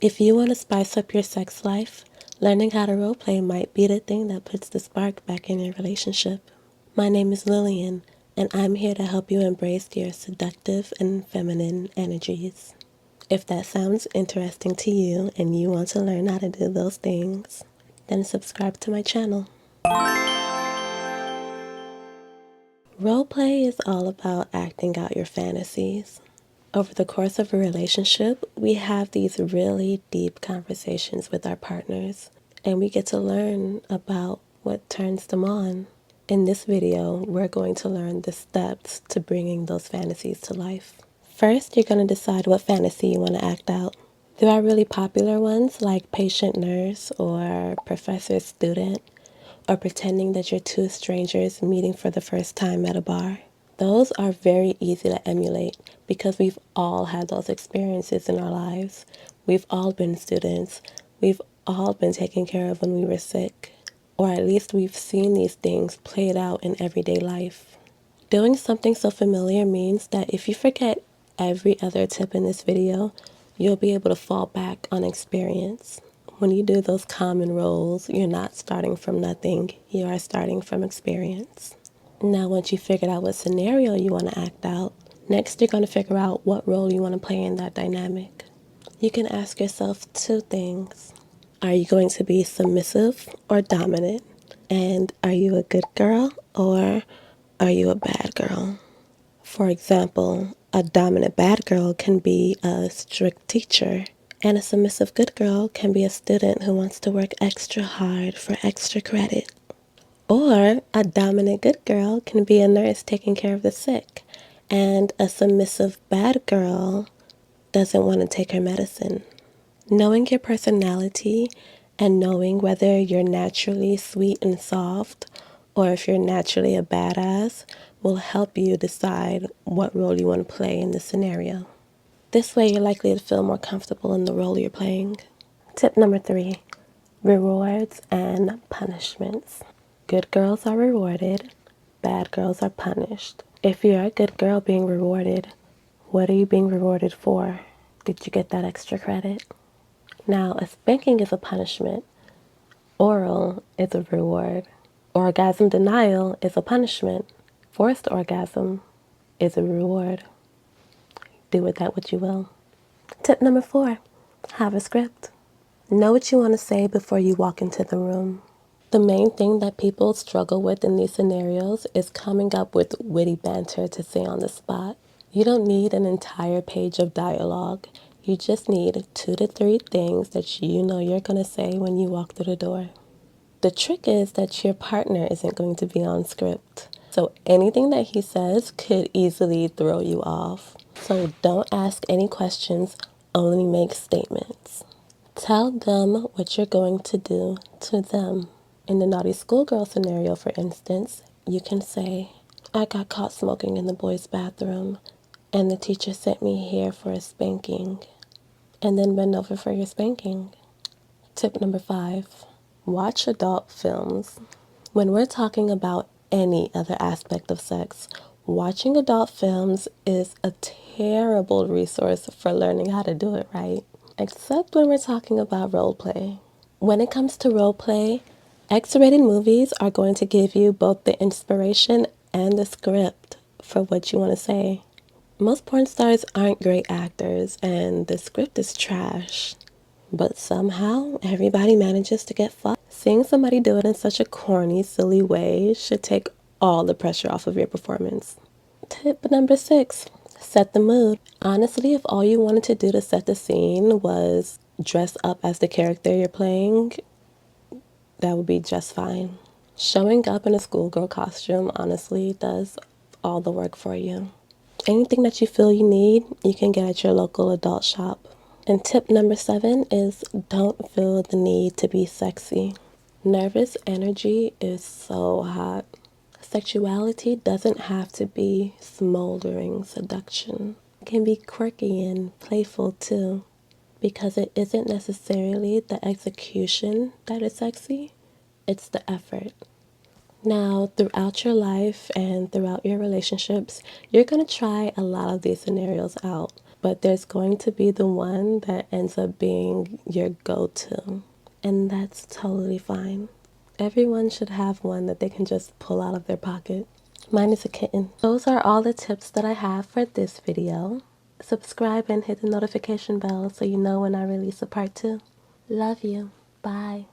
If you want to spice up your sex life, learning how to roleplay might be the thing that puts the spark back in your relationship. My name is Lillian, and I'm here to help you embrace your seductive and feminine energies. If that sounds interesting to you and you want to learn how to do those things, then subscribe to my channel. Roleplay is all about acting out your fantasies. Over the course of a relationship, we have these really deep conversations with our partners, and we get to learn about what turns them on. In this video, we're going to learn the steps to bringing those fantasies to life. First, you're going to decide what fantasy you want to act out. There are really popular ones like patient nurse or professor student, or pretending that you're two strangers meeting for the first time at a bar. Those are very easy to emulate because we've all had those experiences in our lives. We've all been students. We've all been taken care of when we were sick. Or at least we've seen these things played out in everyday life. Doing something so familiar means that if you forget every other tip in this video, you'll be able to fall back on experience. When you do those common roles, you're not starting from nothing, you are starting from experience. Now, once you figured out what scenario you want to act out, next you're going to figure out what role you want to play in that dynamic. You can ask yourself two things. Are you going to be submissive or dominant? And are you a good girl or are you a bad girl? For example, a dominant bad girl can be a strict teacher, and a submissive good girl can be a student who wants to work extra hard for extra credit. Or a dominant good girl can be a nurse taking care of the sick, and a submissive bad girl doesn't want to take her medicine. Knowing your personality and knowing whether you're naturally sweet and soft or if you're naturally a badass will help you decide what role you want to play in this scenario. This way, you're likely to feel more comfortable in the role you're playing. Tip number 3, rewards and punishments. Good girls are rewarded, bad girls are punished. If you're a good girl being rewarded, what are you being rewarded for? Did you get that extra credit? Now, a spanking is a punishment. Oral is a reward. Orgasm denial is a punishment. Forced orgasm is a reward. Do with that what you will. Tip number 4, have a script. Know what you want to say before you walk into the room. The main thing that people struggle with in these scenarios is coming up with witty banter to say on the spot. You don't need an entire page of dialogue. You just need 2 to 3 things that you know you're going to say when you walk through the door. The trick is that your partner isn't going to be on script. So anything that he says could easily throw you off. So don't ask any questions, only make statements. Tell them what you're going to do to them. In the naughty schoolgirl scenario, for instance, you can say, I got caught smoking in the boys' bathroom, and the teacher sent me here for a spanking. And then bend over for your spanking. Tip number 5, watch adult films. When we're talking about any other aspect of sex, watching adult films is a terrible resource for learning how to do it right, except when we're talking about role play. When it comes to role play, X-rated movies are going to give you both the inspiration and the script for what you want to say. Most porn stars aren't great actors, and the script is trash. But somehow, everybody manages to get fucked. Seeing somebody do it in such a corny, silly way should take all the pressure off of your performance. Tip number 6, set the mood. Honestly, if all you wanted to do to set the scene was dress up as the character you're playing, that would be just fine. Showing up in a schoolgirl costume honestly does all the work for you. Anything that you feel you need, you can get at your local adult shop. And tip number 7 is don't feel the need to be sexy. Nervous energy is so hot. Sexuality doesn't have to be smoldering seduction. It can be quirky and playful too, because it isn't necessarily the execution that is sexy, it's the effort. Now, throughout your life and throughout your relationships, you're going to try a lot of these scenarios out. but there's going to be the one that ends up being your go-to, and that's totally fine. Everyone should have one that they can just pull out of their pocket. Mine is a kitten. Those are all the tips that I have for this video. Subscribe and hit the notification bell so you know when I release a part 2. Love you. Bye.